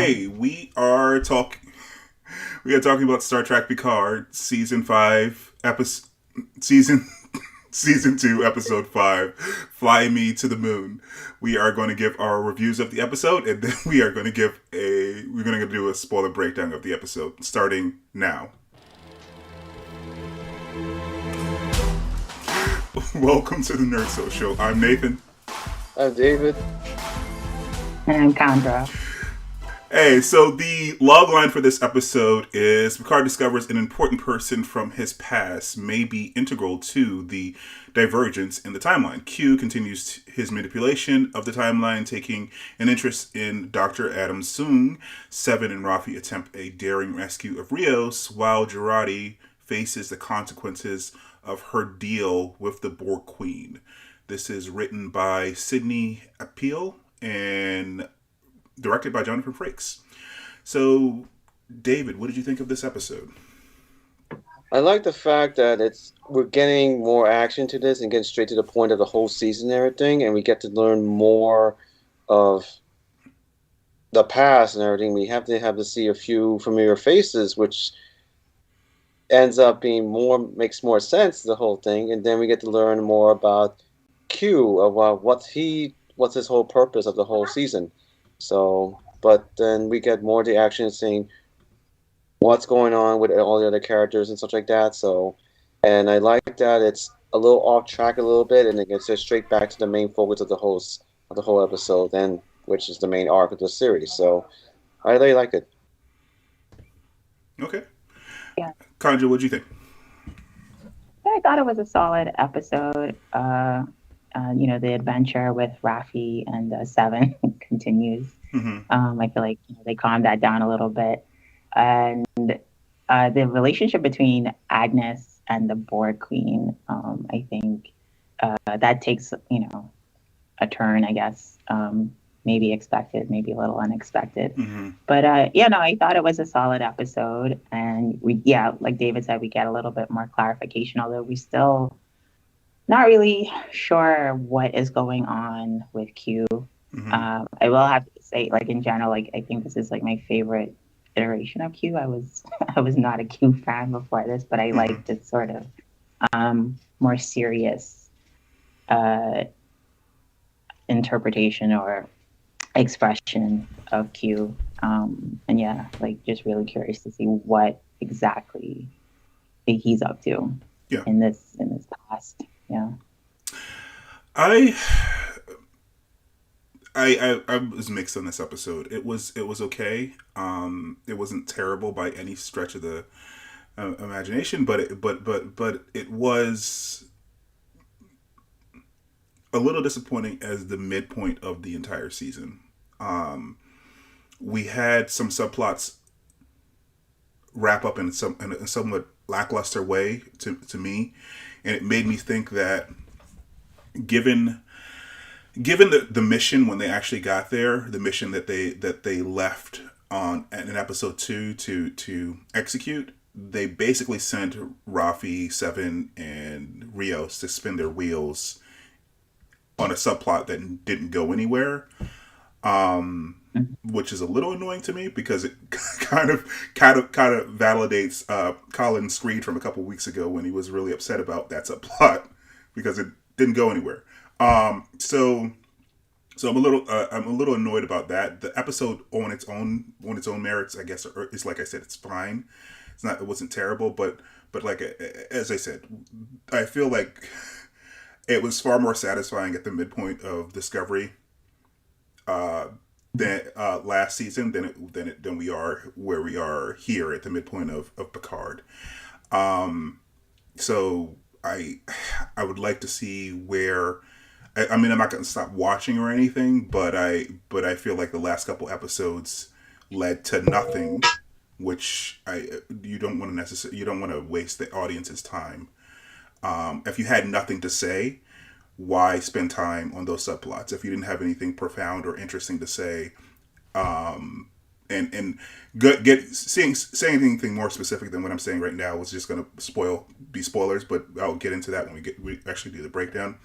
Okay, we are talking about Star Trek Picard season 5 episode season season 2 episode 5, Fly Me to the Moon. We are going to give our reviews of the episode, and then we're going to do a spoiler breakdown of the episode starting now. Welcome to the Nerd Soul Show. I'm Nathan. I'm David. And I'm Condra. Hey, so the logline for this episode is Picard discovers an important person from his past may be integral to the divergence in the timeline. Q continues his manipulation of the timeline, taking an interest in Dr. Adam Soong. Seven and Raffi attempt a daring rescue of Rios, while Jurati faces the consequences of her deal with the Borg Queen. This is written by Cindy Appel and directed by Jonathan Frakes. So, David, what did you think of this episode? I like the fact that we're getting more action to this and getting straight to the point of the whole season and everything, and we get to learn more of the past and everything. We have to see a few familiar faces, which ends up makes more sense, the whole thing, and then we get to learn more about Q, about what's his whole purpose of the whole season. So, but then we get more of the action, seeing what's going on with all the other characters and such like that. So, and I like that it's a little off track a little bit, and it gets straight back to the main focus of the whole episode, and which is the main arc of the series. So, I really like it. Okay. Yeah. Conja, what'd you think? I thought it was a solid episode. The adventure with Raffi and Seven continues. Mm-hmm. I feel like they calmed that down a little bit. And the relationship between Agnes and the Borg Queen, I think that takes, a turn, I guess. Maybe expected, maybe a little unexpected. Mm-hmm. But I thought it was a solid episode. And like David said, we get a little bit more clarification, although we still not really sure what is going on with Q. Mm-hmm. I will have to say, like, in general, like, I think this is like my favorite iteration of Q. I was not a Q fan before this, but I liked this sort of more serious interpretation or expression of Q. Just really curious to see what exactly he's up to in this past. Yeah. I was mixed on this episode. It was okay. It wasn't terrible by any stretch of the imagination, but it was a little disappointing as the midpoint of the entire season. We had some subplots wrap up in a somewhat lackluster way to me, and it made me think that given the mission when they actually got there, the mission that they left on in episode 2 to execute, they basically sent Raffi, Seven, and Rios to spin their wheels on a subplot that didn't go anywhere. Which is a little annoying to me because it kind of validates Colin Screed from a couple weeks ago when he was really upset about that subplot because it didn't go anywhere. So I'm a little annoyed about that. The episode on its own merits, I guess, is, like I said, it's fine. It wasn't terrible, but like as I said, I feel like it was far more satisfying at the midpoint of Discovery than last season than we are where we are here at the midpoint of Picard. So I would like to see where. I mean, I'm not going to stop watching or anything, but I feel like the last couple episodes led to nothing, which you don't want to waste the audience's time. If you had nothing to say, why spend time on those subplots? If you didn't have anything profound or interesting to say, and saying anything more specific than what I'm saying right now was just going to be spoilers. But I'll get into that when we actually do the breakdown.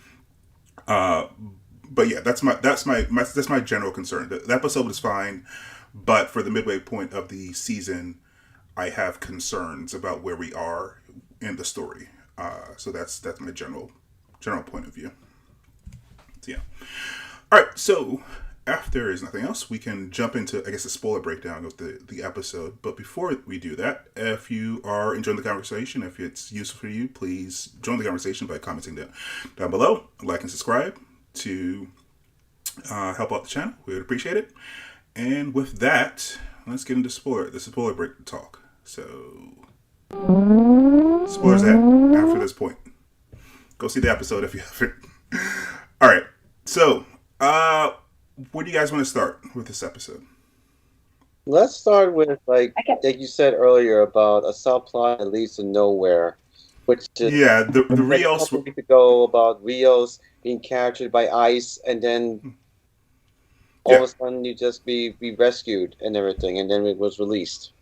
But yeah, that's my general concern. The episode was fine, But for the midway point of the season, I have concerns about where we are in the story. So that's my general point of view. So, yeah. All right. So if there is nothing else, we can jump into, I guess, a spoiler breakdown of the episode. But before we do that, if you are enjoying the conversation, if it's useful for you, please join the conversation by commenting down below, like and subscribe to help out the channel. We would appreciate it. And with that, let's get into the spoiler break talk. So, spoilers after this point. Go see the episode if you haven't. All right. So, where do you guys want to start with this episode? Let's start with like you said earlier about a subplot that leads to nowhere, which is the Rios. A couple weeks ago about Rios being captured by ICE, and then all of a sudden you just be rescued and everything, and then it was released.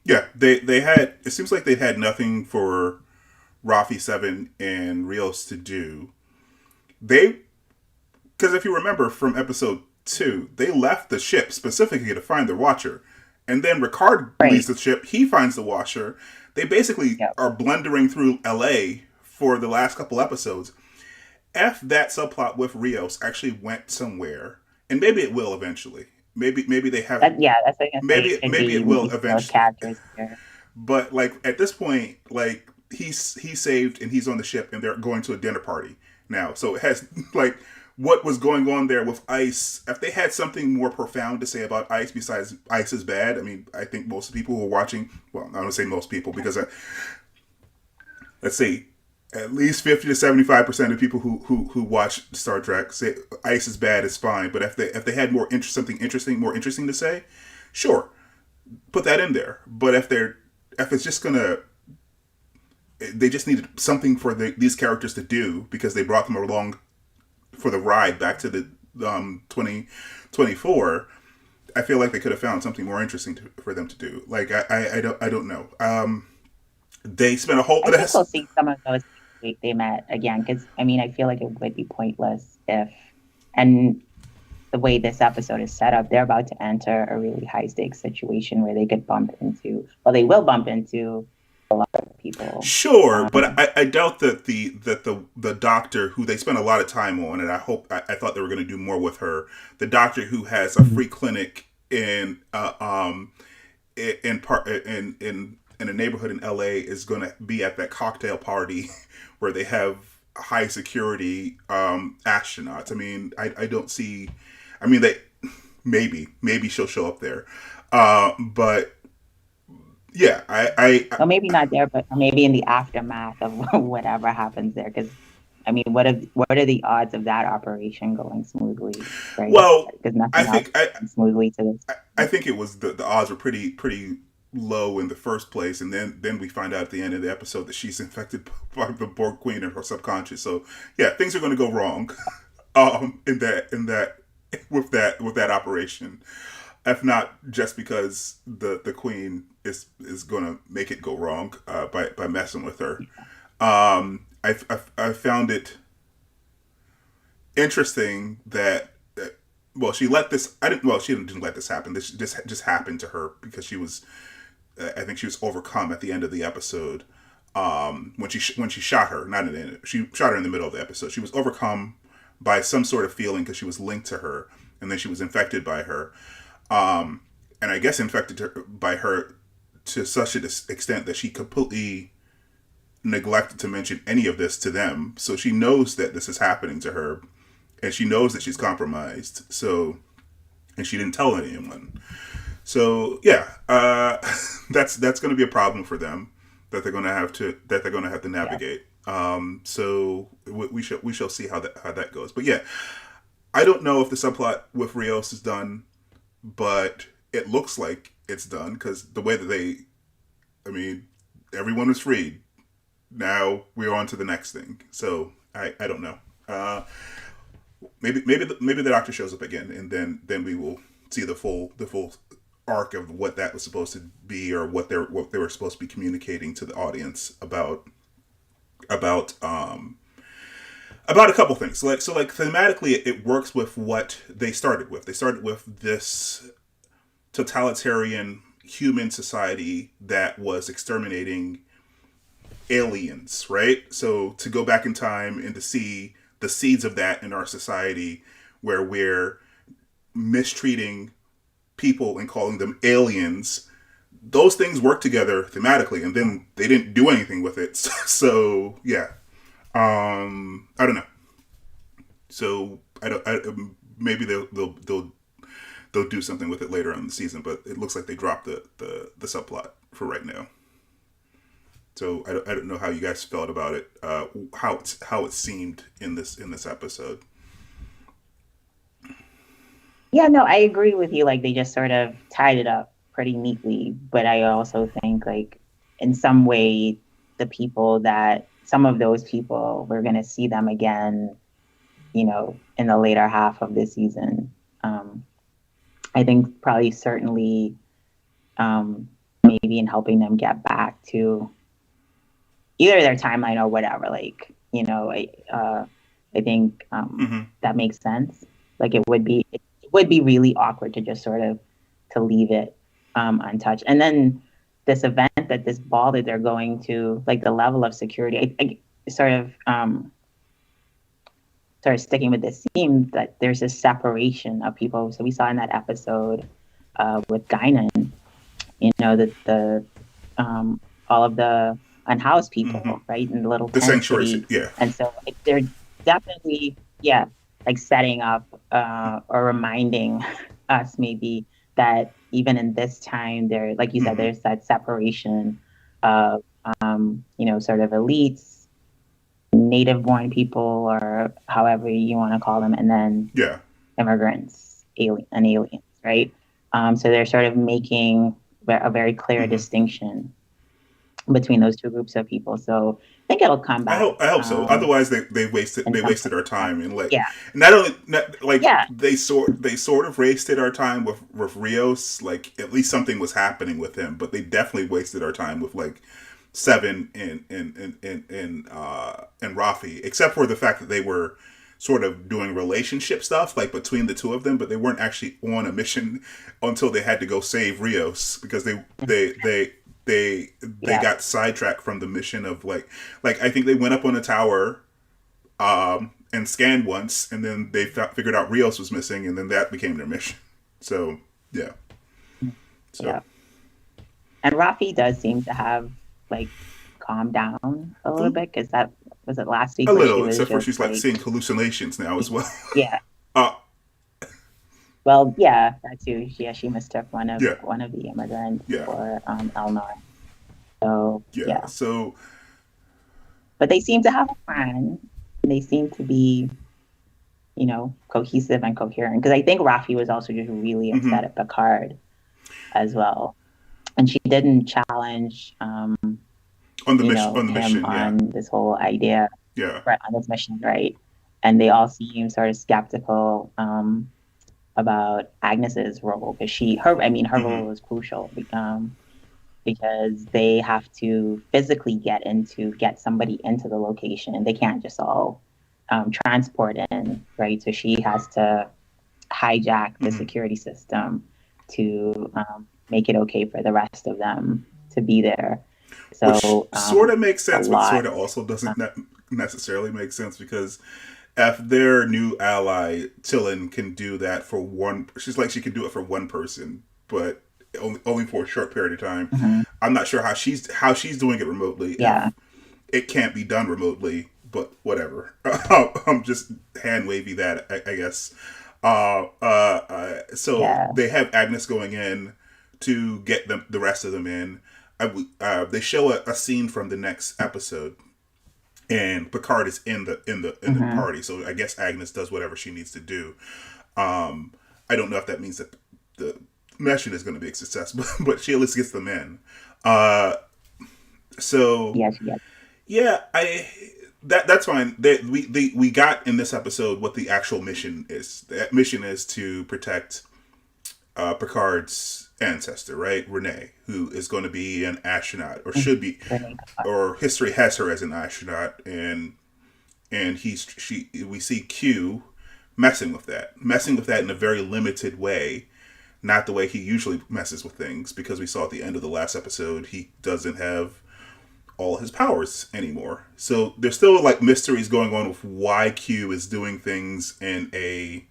Yeah, they had. It seems like they had nothing for Raffi 7 and Rios to do. Because if you remember from episode 2, they left the ship specifically to find the Watcher, and then Picard leaves the ship. He finds the Watcher. They basically are blundering through LA for the last couple episodes. If that subplot with Rios actually went somewhere, and maybe it will eventually. Maybe they have. That's what maybe it will eventually. But like at this point, like he's saved and he's on the ship and they're going to a dinner party now. So it has like what was going on there with ICE. If they had something more profound to say about ICE besides ICE is bad, I mean, I think most people who are watching. Well, I don't say most people because let's see. At least 50 to 75% of people who watch Star Trek say ICE is bad, it's fine. But if they had more something more interesting to say, sure, put that in there. But if it's just gonna, they just needed something for these characters to do because they brought them along for the ride back to the 2024. I feel like they could have found something more interesting for them to do. Like I don't know. They spent a whole. I think we'll see some of those. They met again because I mean I feel like it would be pointless if, and the way this episode is set up, they're about to enter a really high stakes situation where they could bump into, well, they will bump into a lot of people. Sure, but I doubt that the doctor who they spent a lot of time on, and I thought they were going to do more with her, the doctor who has a free clinic in a neighborhood in LA is going to be at that cocktail party where they have high security astronauts. I mean, I don't see. I mean, they maybe she'll show up there, but yeah, well, maybe not there, but maybe in the aftermath of whatever happens there. Because I mean, what are the odds of that operation going smoothly? Right? Well, because nothing else smoothly to this. I think it was the odds were pretty low in the first place, and then we find out at the end of the episode that she's infected by the Borg Queen in her subconscious. So yeah, things are going to go wrong in that with that operation, if not just because the Queen is going to make it go wrong by messing with her. I found it interesting that she let this. She didn't let this happen. This just happened to her because she was. I think she was overcome at the end of the episode when she shot her. She shot her in the middle of the episode. She was overcome by some sort of feeling because she was linked to her, and then she was infected by her, and I guess infected by her to such an extent that she completely neglected to mention any of this to them. So she knows that this is happening to her, and she knows that she's compromised. So, and she didn't tell anyone. So yeah, that's going to be a problem for them that they're going to have to navigate. Yeah. So we shall see how that goes. But yeah, I don't know if the subplot with Rios is done, but it looks like it's done because the way that everyone was freed. Now we're on to the next thing. So I don't know. Maybe the doctor shows up again, and then we will see the full arc of what that was supposed to be, or what they were supposed to be communicating to the audience about a couple things. So thematically, it works with what they started with. They started with this totalitarian human society that was exterminating aliens, right? So to go back in time and to see the seeds of that in our society, where we're mistreating people and calling them aliens, those things work together thematically, and then they didn't do anything with it. So yeah, I don't know. So maybe they'll do something with it later on in the season, but it looks like they dropped the subplot for right now. So I don't know how you guys felt about it, how it seemed in this episode. Yeah, no, I agree with you. Like, they just sort of tied it up pretty neatly. But I also think, like, in some way, some of those people, we're going to see them again, you know, in the later half of this season. I think probably certainly maybe in helping them get back to either their timeline or whatever. Like, you know, I think that makes sense. Like, it would be really awkward to just sort of to leave it untouched. And then this event, this ball that they're going to, like the level of security, I sort of sticking with this theme that there's a separation of people. So we saw in that episode with Guinan, you know, the all of the unhoused people, right, in the little the sanctuary city. Yeah. And so they're definitely, like setting up or reminding us maybe that even in this time, there, like you said, there's that separation of, you know, sort of elites, native-born people, or however you want to call them, and then immigrants, aliens, right? So they're sort of making a very clear distinction between those two groups of people. So I think it'll come back. I hope so. Otherwise, they wasted our time, and like they sort of wasted our time with Rios. Like, at least something was happening with him, but they definitely wasted our time with like Seven and Raffi, except for the fact that they were sort of doing relationship stuff like between the two of them, but they weren't actually on a mission until they had to go save Rios, because they got sidetracked from the mission of like I think they went up on a tower and scanned once, and then they figured out Rios was missing, and then that became their mission. So yeah. And Raffi does seem to have like calmed down a little bit, because that was it last week. A little, except for she's like seeing hallucinations now as well. Yeah. Well, yeah, that too. She mistook one of the immigrants for Elnor. So So, but they seem to have a plan. They seem to be, you know, cohesive and coherent. Because I think Raffi was also just really upset at Picard as well, and she didn't challenge on the mission on this whole idea. Right, on this mission, right? And they all seem sort of skeptical about Agnes's role, because her role is crucial, because they have to physically get somebody into the location. They can't just all transport in, right? So she has to hijack the security system to make it okay for the rest of them to be there. So which sort of makes sense, but sort of also doesn't necessarily make sense, because if their new ally Tillin can do that for one, she can do it for one person, but only for a short period of time. I'm not sure how she's doing it remotely. Yeah, it can't be done remotely, but whatever. I'm just hand wavy that, I guess. So they have Agnes going in to get the rest of them in. They show a scene from the next episode, and Picard is in the party. So I guess Agnes does whatever she needs to do. I don't know if that means that the mission is going to be a success, but she at least gets them in. That's fine. We got in this episode what the actual mission is. That mission is to protect Picard's ancestor, right? Renee, who is going to be an astronaut, or should be, or history has her as an astronaut, and we see Q messing with that in a very limited way, not the way he usually messes with things, because we saw at the end of the last episode he doesn't have all his powers anymore. So there's still like mysteries going on with why Q is doing things in a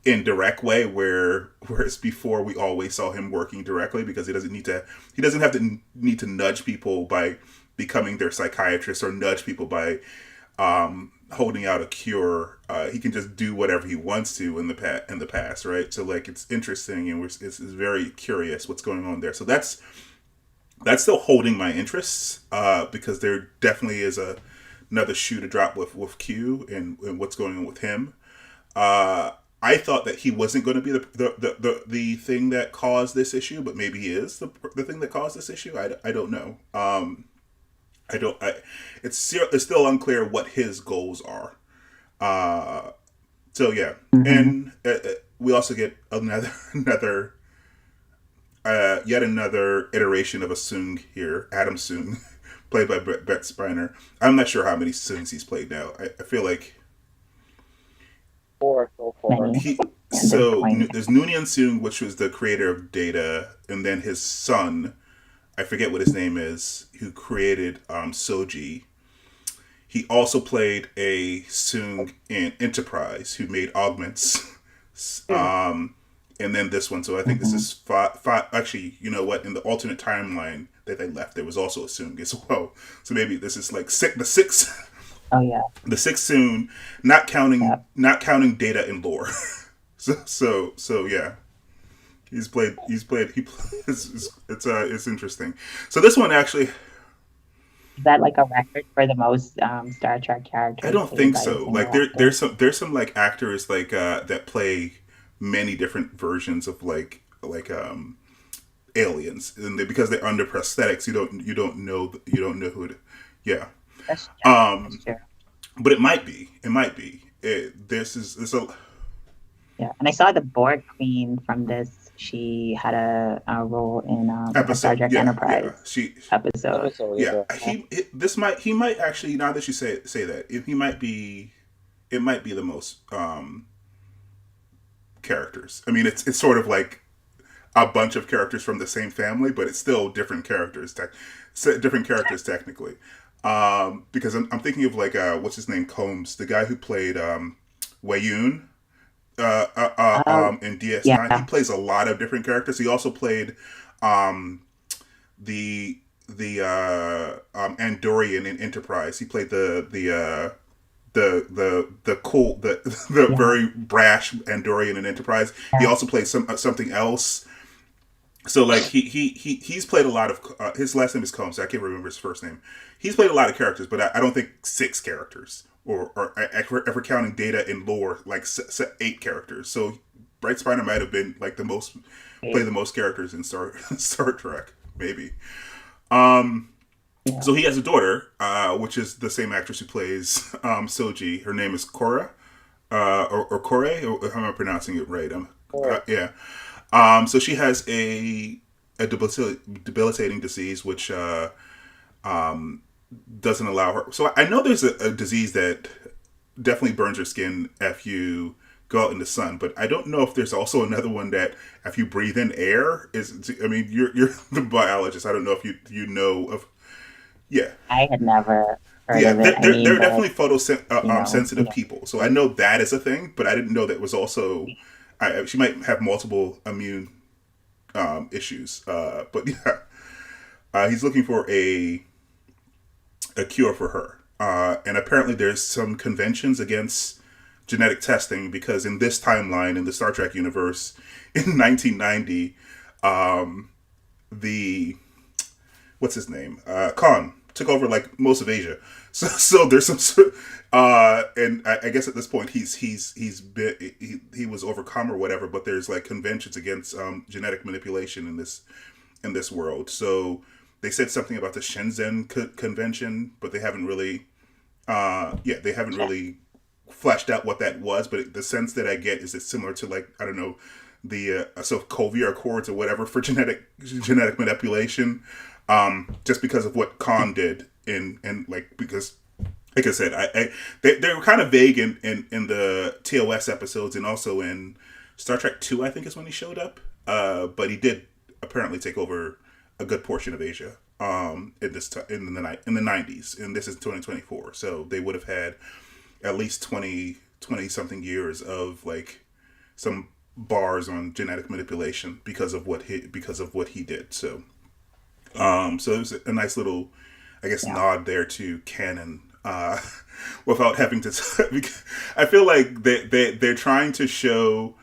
indirect way, whereas before we always saw him working directly, because he doesn't have to need to nudge people by becoming their psychiatrist, or nudge people by holding out a cure. He can just do whatever he wants to in the past, right? So like, it's interesting, and it's very curious what's going on there. So that's still holding my interests, because there definitely is another shoe to drop with Q and what's going on with him. I thought that he wasn't going to be the thing that caused this issue, but maybe he is the thing that caused this issue. I don't know. It's still unclear what his goals are. So yeah, and we also get yet another iteration of a Soong here, Adam Soong, played by Brett Spiner. I'm not sure how many Soongs he's played now. I feel like 4 so far. There's Noonien Soong, which was the creator of Data, and then his son, I forget what his name is, who created Soji. He also played a Soong in Enterprise, who made Augments. And then this one. So I think this is five. Actually, you know what? In the alternate timeline that they left, there was also a Soong as well. So maybe this is like the sixth. Oh yeah. The sixth Soong, not counting Data and Lore. so yeah. It's interesting. So this one actually. Is that like a record for the most Star Trek characters? I don't think so. Like there's some like actors like that play many different versions of like aliens, and because they're under prosthetics, you don't know who to, yeah. That's true. But it might be. There's a. Yeah, and I saw the Borg Queen from this. She had a role in a Star Trek Enterprise episode. Yeah, he might actually, now that you say that, it might be the most characters. I mean, it's sort of like a bunch of characters from the same family, but it's still different characters. Technically, because I'm thinking of like what's his name, Combs, the guy who played Wei-Yun in DS9. Yeah. He plays a lot of different characters. He also played the Andorian in Enterprise. He played the cool very brash Andorian in Enterprise. Yeah. He also played something else. So like he's played a lot of his last name is Combs, so I can't remember his first name. He's played a lot of characters, but I don't think 6 characters. Or ever counting Data and Lore, like 8 characters. So Brett Spiner might have been like play the most characters in Star Trek, maybe. So he has a daughter, which is the same actress who plays Soji. Her name is Cora, or Kore, or how am I pronouncing it right? Yeah. So she has a debilitating disease, which doesn't allow her. So I know there's a disease that definitely burns your skin if you go out in the sun, but I don't know if there's also another one that if you breathe in air I mean, you're the biologist. I don't know if you know of. Yeah, I had never heard of it. They're definitely photosensitive people, so I know that is a thing, but I didn't know that was also. She might have multiple immune issues, but yeah, he's looking for a cure for her, and apparently there's some conventions against genetic testing, because in this timeline in the Star Trek universe in 1990, what's his name, Khan took over like most of Asia, so there's some and I guess at this point he was overcome or whatever, but there's like conventions against genetic manipulation in this world. So they said something about the Shenzhen convention, but they haven't really really fleshed out what that was. But the sense that I get is it's similar to, like, I don't know, the Sokovia Accords or whatever for genetic manipulation, just because of what Khan did and like, because like I said, they were kind of vague in the TOS episodes, and also in Star Trek 2, I think is when he showed up. but he did apparently take over a good portion of Asia in the 90s, and this is 2024, so they would have had at least 20 something years of like some bars on genetic manipulation because of what he did. So so it was a nice little, I guess, nod there to canon, without having to. I feel like they're trying to show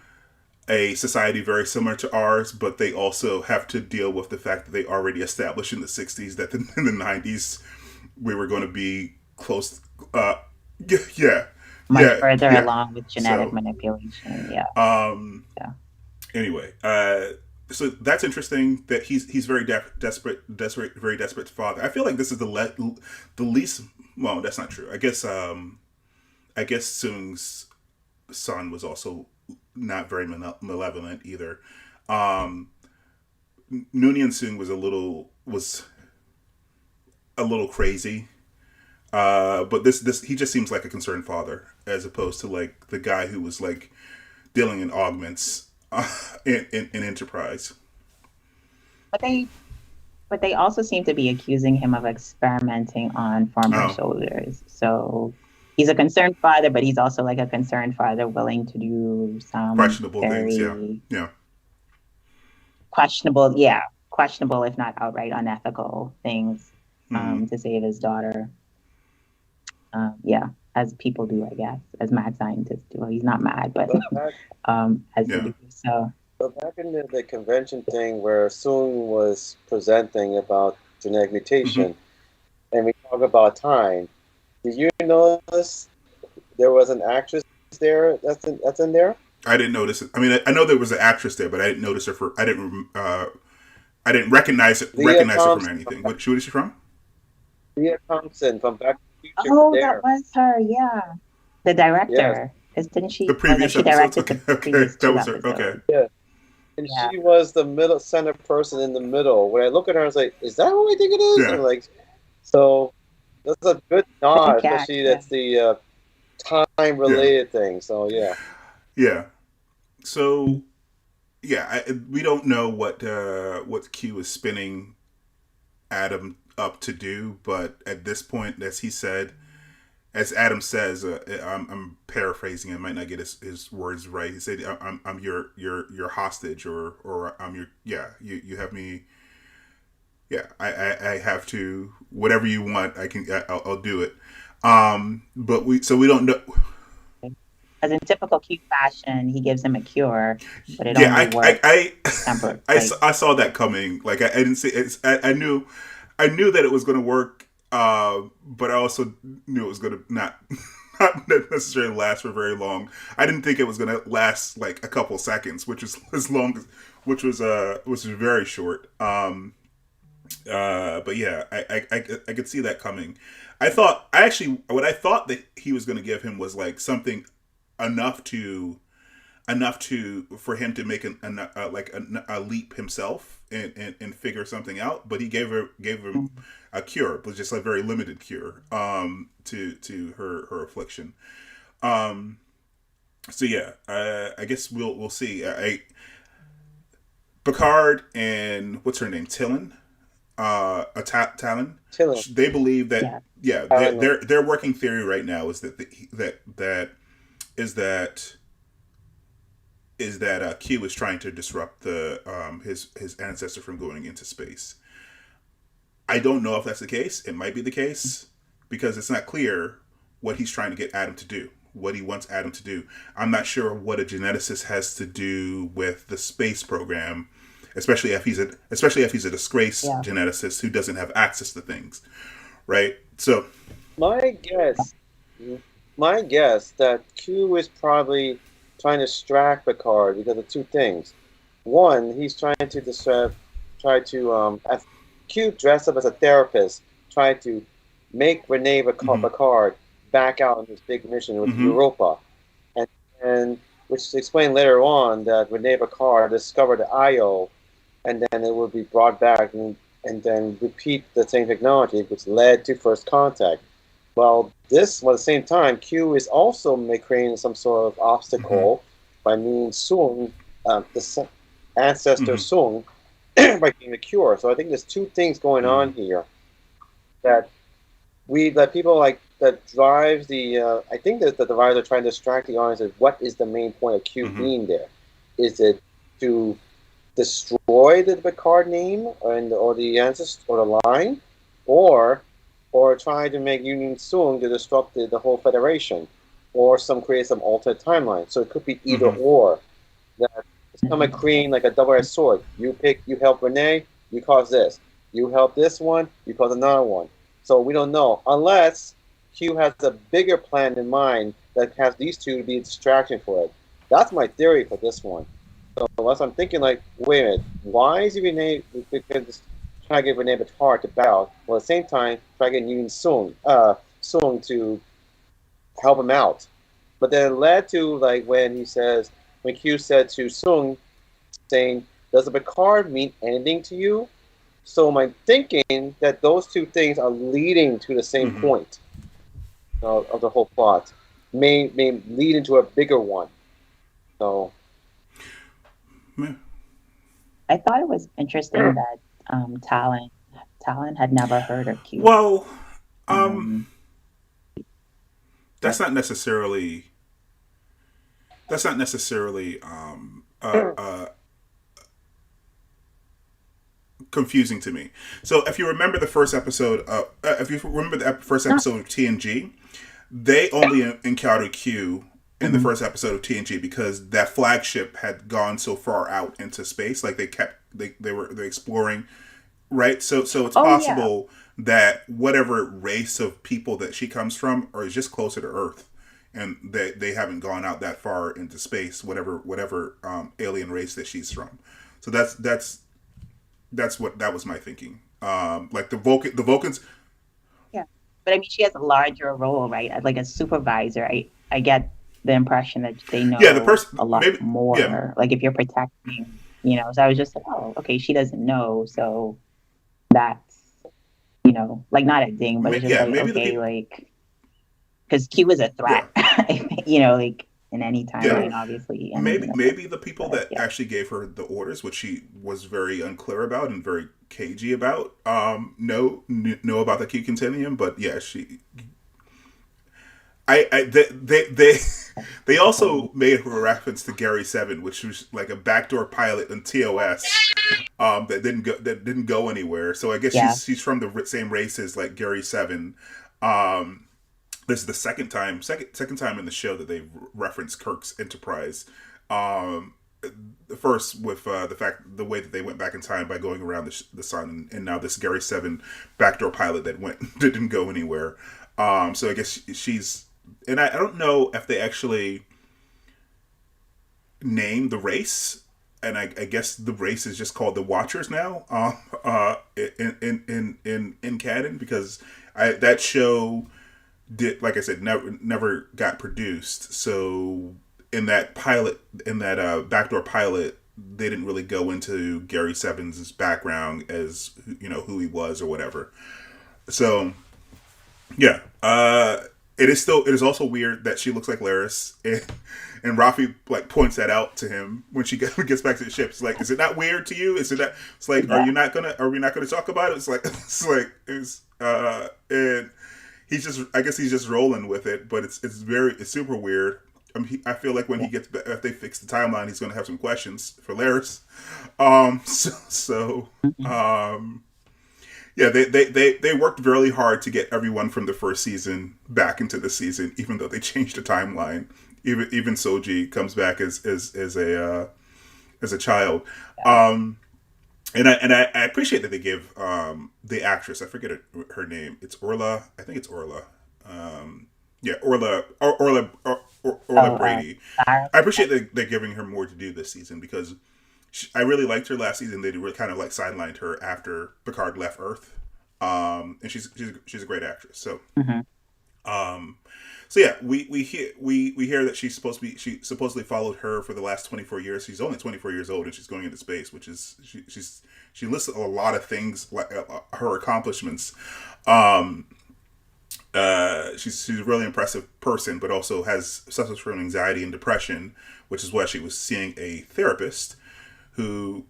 a society very similar to ours, but they also have to deal with the fact that they already established in the 60s that in the 90s we were going to be close. Much further along with genetic manipulation. Anyway, so that's interesting that he's very desperate, very desperate father. I feel like this is the least. Well, that's not true. I guess Soong's son was also not very malevolent either. Noonien Soong was a little crazy, but this he just seems like a concerned father as opposed to like the guy who was like dealing in augments in Enterprise. But they also seem to be accusing him of experimenting on former soldiers. So he's a concerned father, but he's also like a concerned father willing to do some questionable things. Yeah. Questionable if not outright unethical things to save his daughter. As people do, I guess, as mad scientists do. Well, he's not mad, but as they do. So. But back in the convention thing where Soong was presenting about genetic mutation, and we talk about time, did you notice there was an actress there that's in there? I didn't notice it. I mean, I know there was an actress there, but I didn't notice her I didn't recognize her from anything. What is she from? Leah Thompson from Back to the Future. Oh, that was her. Yeah, the director. Yes. Didn't she? The previous episode. Okay, that was her. Okay. Yeah. And she was the middle center person in the middle. When I look at her, I was like, "Is that what I think it is?" And like, so that's a good nod, especially that's the time-related thing. So yeah. So we don't know what Q is spinning Adam up to do, but at this point, as he said, as Adam says, I'm paraphrasing. I might not get his words right. He said, "I'm your hostage," or I'm your You have me. Yeah, I have to. Whatever you want, I'll do it. But we don't know. As in typical Q fashion, he gives him a cure, but it only works. I saw that coming. Like I didn't see it. I knew that it was going to work. But I also knew it was going to not necessarily last for very long. I didn't think it was going to last like a couple seconds, which was which was very short. But yeah, I could see that coming. What I thought that he was going to give him was like something enough for him to make a leap himself and figure something out. But he gave him a cure, but just a very limited cure to her affliction. So yeah, I guess we'll see. Picard and what's her name, Talon. They believe that their working theory right now is that Q is trying to disrupt his ancestor from going into space. I don't know if that's the case. It might be the case because it's not clear what he's trying to get Adam to do, what he wants Adam to do. I'm not sure what a geneticist has to do with the space program, especially if he's a disgraced geneticist who doesn't have access to things, right? So, my guess that Q is probably trying to distract Picard because of two things. One, he's trying to Q dressed up as a therapist, trying to make Rene Picard back out on his big mission with Europa, and which is explained later on that Rene Picard discovered the IO, and then it would be brought back and then repeat the same technology, which led to First Contact. Well, at the same time, Q is also creating some sort of obstacle by means Soong, ancestor Mm-hmm. Soong by getting the cure. So I think there's two things going on here that people like that drives the. I think that the writers are trying to distract the audience. Is what is the main point of Q Mm-hmm. being there? Is it to destroy the Picard name or the ancestor or the line, or try to make Union Soong to disrupt the whole Federation, or create some alternate timeline. So it could be either Mm-hmm. or. That it's come a queen like a double-edged sword. You help Renee, you cause this. You help this one, you cause another one. So we don't know unless Q has a bigger plan in mind that has these two to be a distraction for it. That's my theory for this one. So unless I'm thinking like, wait a minute, why is he Renee? Because trying to get Renee Batar to bow, while at the same time trying to get Yun Soong to help him out. But then it led to like when Q said to Soong, saying, "Does the Picard mean anything to you?" So I'm thinking that those two things are leading to the same Mm-hmm. point of the whole plot. May lead into a bigger one. So Yeah. I thought it was interesting that Talon had never heard of Q. Well, Um, that's not necessarily that's not necessarily confusing to me. So if you remember the first episode, first not, episode of TNG, they only encountered Q in the mhm. first episode of TNG because that flagship had gone so far out into space. Like they're exploring, right? So it's Oh yeah, possible that whatever race of people that she comes from are just closer to Earth, and they haven't gone out that far into space. Whatever alien race that she's from. So that was my thinking. Like the Vulcans. yeah. But I mean, she has a larger role, right? As like a supervisor, I get the impression that they Yeah, the know person a lot maybe. Yeah, more. Like if you're protecting, So I was just like, oh, okay, she doesn't know, so that's like not a ding, but it's just yeah. like Maybe the okay, people. like because Q is a Yeah, threat, like in any yeah. timeline, obviously, and Maybe the people but that yeah, actually gave her the orders, which she was very unclear about and very cagey about, know about the Q Continuum. But yeah, they totally. also made a reference to Gary Seven, which was like a backdoor pilot in TOS, that didn't go anywhere. So I guess Yeah. she's from the same race as like Gary Seven. Um, this is the second time in the show that they've referenced Kirk's Enterprise. Um, the first with the way that they went back in time by going around the sun, and now this Gary Seven backdoor pilot that didn't go anywhere. So I guess she's, and I don't know if they actually named the race, and I guess the race is just called the Watchers now. In canon, because that show did, like I said, never got produced. So in that backdoor pilot, they didn't really go into Gary Seven's background as who he was or whatever. So yeah, it is also weird that she looks like Laris, and Raffi like points that out to him when she gets back to the ship. It's like, is it not weird to you? Is it not? It's like, Yeah. are we not gonna talk about it? And I guess he's just rolling with it, but it's super weird. I feel like when Yeah. he gets back, if they fix the timeline, he's gonna have some questions for Laris. So Mhm. yeah, they worked really hard to get everyone from the first season back into the season, even though they changed the timeline. Even Soji comes back as a child. Yeah. And I appreciate that they give the actress, I forget her name. It's Orla. I think it's Orla. Yeah, Orla Oh, Brady. Sarah. I appreciate that they're giving her more to do this season because I really liked her last season. They really kind of like sidelined her after Picard left Earth. And she's a great actress. Mhm. Um, so yeah, we hear that she supposedly followed her for the last 24 years. She's only 24 years old and she's going into space, which is she lists a lot of things like her accomplishments. Um, she's a really impressive person, but also suffers from anxiety and depression, which is why she was seeing a therapist who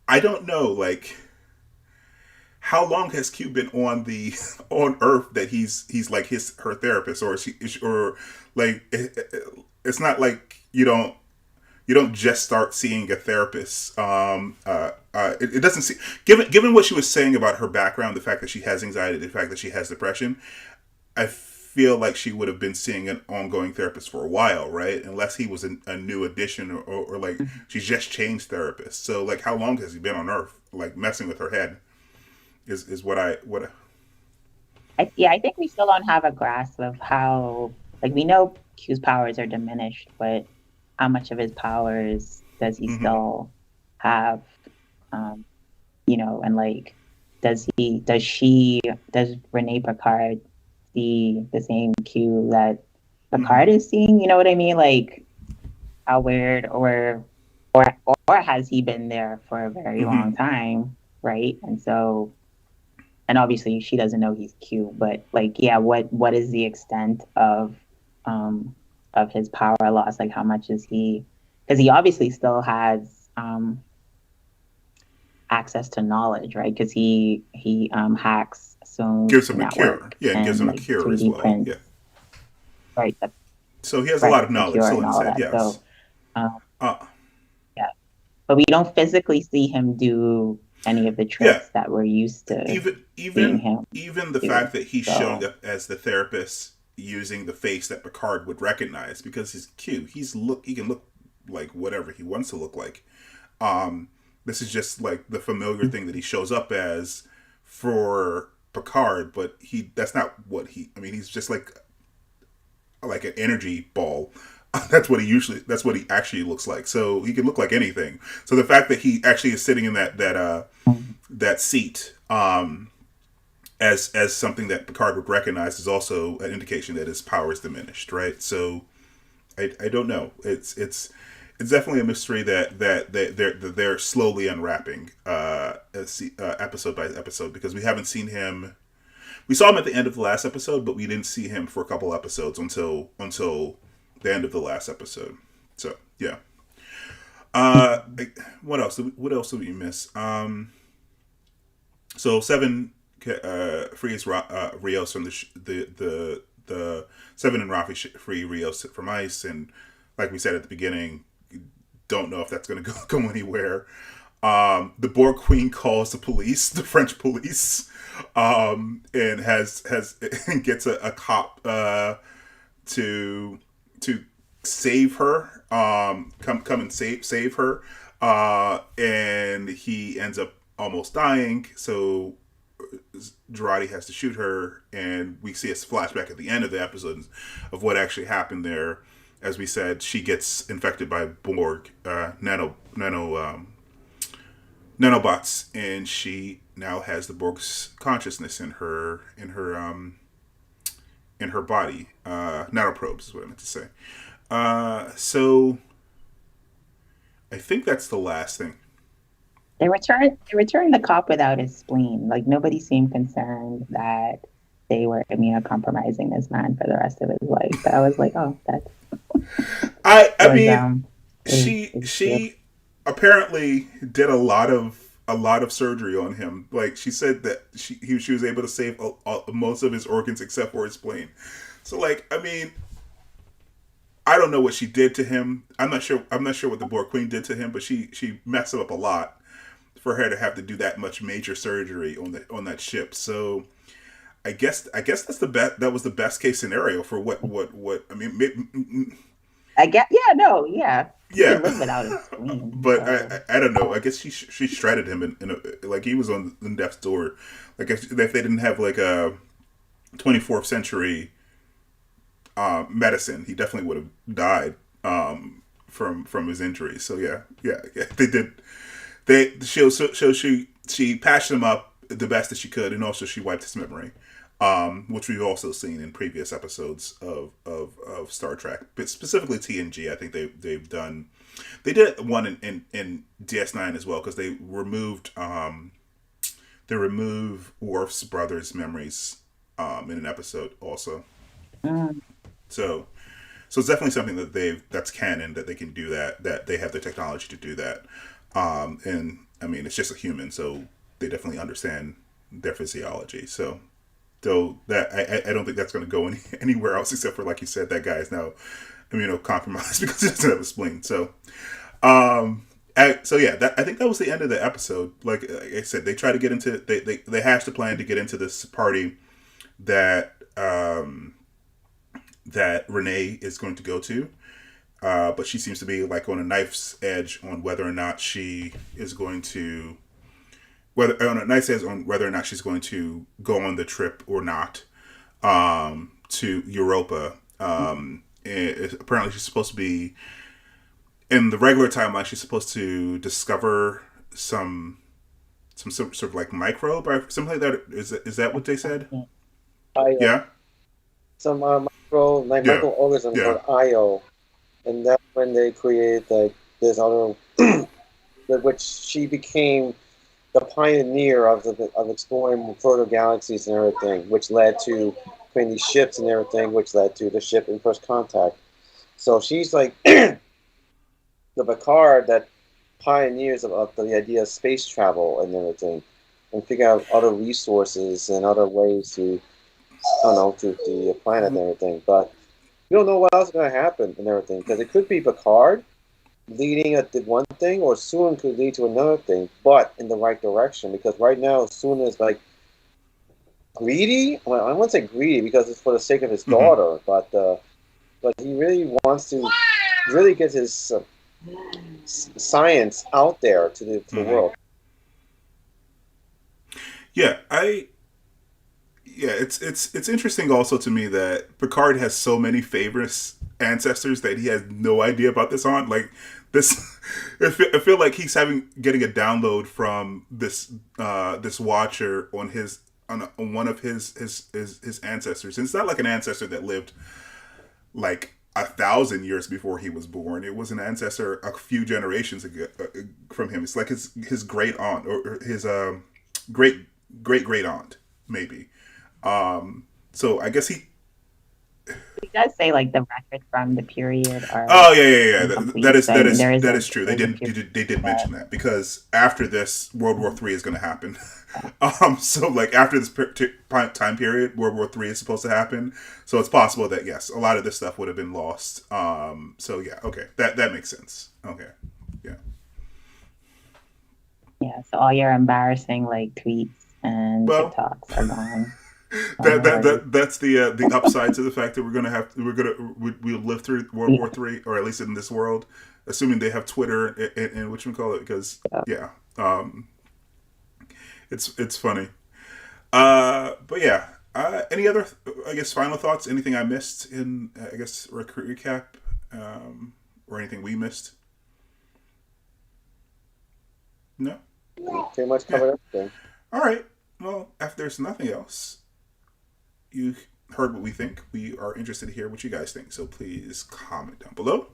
I don't know, like, how long has Q been on the on Earth that he's like her therapist, or or like it's not like you don't just start seeing a therapist. It doesn't seem, given what she was saying about her background, the fact that she has anxiety, the fact that she has depression, I feel like she would have been seeing an ongoing therapist for a while, right? Unless he was a new addition, or like she's just changed therapists. So like, how long has he been on Earth, like messing with her head? Is what I think we still don't have a grasp of how, like, we know Q's powers are diminished, but how much of his powers does he still have? And like, does Renee Picard see the same Q that Picard is seeing? You know what I mean? Like, how weird, or has he been there for a very long time, right? And so, and obviously she doesn't know he's Q, but like, yeah, what is the extent of his power loss? Like, how much is he? Because he obviously still has access to knowledge, right? Because he hacks Soong's gives him a network, cure, yeah, and gives and him a like cure as 3D well, prints, yeah. right? So he has a Right, lot of the knowledge cure still and in his all of head, that. yes. So, yeah, but we don't physically see him do any of the Yeah, tricks that we're used to even seeing even him even the do. fact that he's showing So, up as the therapist using the face that Picard would recognize, because he's cute. He can look like whatever he wants to look like. This is just like the familiar thing that he shows up as for Picard, but that's not what I mean, he's just like an energy ball. That's what he actually looks like. So he can look like anything. So the fact that he actually is sitting in that seat, as something that Picard would recognize, is also an indication that his power is diminished, right? So I don't know. It's definitely a mystery that they're slowly unwrapping, episode by episode, because we haven't seen him. We saw him at the end of the last episode, but we didn't see him for a couple episodes until the end of the last episode. So yeah. What else? What else did we miss? So Seven frees Rios from the Seven and Raffi free Rios from ice, and like we said at the beginning, don't know if that's going to go anywhere. The Borg Queen calls the police, the French police, and has and gets a cop to save her, come and save her, and he ends up almost dying. So Jurati has to shoot her, and we see a flashback at the end of the episode of what actually happened there. As we said, she gets infected by Borg nanobots, and she now has the Borg's consciousness in her body. Nanoprobes is what I meant to say. So I think that's the last thing. they returned the cop without his spleen. Like, nobody seemed concerned that they were immunocompromising this man for the rest of his life. But I was like, oh, that's I mean, is cute. she apparently did a lot of surgery on him. Like, she said that she was able to save most of his organs except for his spleen. So like, I mean, I don't know what she did to him. I'm not sure what the Borg Queen did to him, but she messed him up a lot for her to have to do that much major surgery on that ship. So I guess that's that was the best case scenario for what I mean. I get, yeah, no, yeah. He Yeah, can live without his spleen. but So. I don't know. I guess she shredded him in like he was on death's door. Like if they didn't have like a 24th century medicine, he definitely would have died from his injuries. So yeah, they did. She patched him up the best that she could, and also she wiped his memory, which we've also seen in previous episodes of Star Trek, but specifically TNG. I think they've done. They did one in DS9 as well, because they removed Worf's brother's memories in an episode also. Mm. So So it's definitely something that's canon, that they can do that they have the technology to do that. And I mean, it's just a human, so they definitely understand their physiology. So though that I don't think that's going to go anywhere else except for, like you said, that guy is now immunocompromised because he doesn't have a spleen. So so yeah, I think that was the end of the episode. Like I said, they try to get into they hashed a plan to get into this party that that Renee is going to go to, but she seems to be like on a knife's edge on whether or not she is going to whether or not she's going to go on the trip or not to Europa. Apparently, she's supposed to be in the regular timeline. She's supposed to discover some sort of like microbe or something like that. Is that what they said? Yeah. Some microorganism called IO, and that's when they create like this other, which she became the pioneer of exploring further galaxies and everything, which led to creating these ships and everything, which led to the ship in First Contact. So she's like the Picard that pioneers of the idea of space travel and everything, and figure out other resources and other ways to, to the planet and everything. But we don't know what else is going to happen and everything, because it could be Picard leading at the one thing, or Soong could lead to another thing, but in the right direction. Because right now, Soong is like greedy. Well, I won't say greedy because it's for the sake of his daughter, but he really wants to really get his science out there to the world. Yeah, it's interesting also to me that Picard has so many famous ancestors that he has no idea about this on. Like this, I feel like he's getting a download from this watcher on one of his ancestors. And it's not like an ancestor that lived like 1,000 years before he was born. It was an ancestor a few generations ago from him. It's like his great aunt or his great great aunt maybe. So I guess he does say like the records from the period are. Oh yeah. That is true. They did mention that, because after this, World War III is going to happen. So like after this time period, World War III is supposed to happen. So it's possible that yes, a lot of this stuff would have been lost. So yeah, okay, that makes sense. Okay, yeah. Yeah. So all your embarrassing like tweets and TikToks are gone. That's the upside to the fact that we'll live through World War III, or at least in this world, assuming they have Twitter and whatchamacallit, because it's funny. But yeah, any other I guess final thoughts? Anything I missed in I guess recap, or anything we missed? No. Pretty much covered everything. All right. Well, if there's nothing else, you heard what we think. We are interested to hear what you guys think. So please comment down below.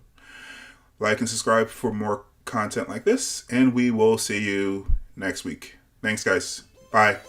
Like and subscribe for more content like this. And we will see you next week. Thanks, guys. Bye.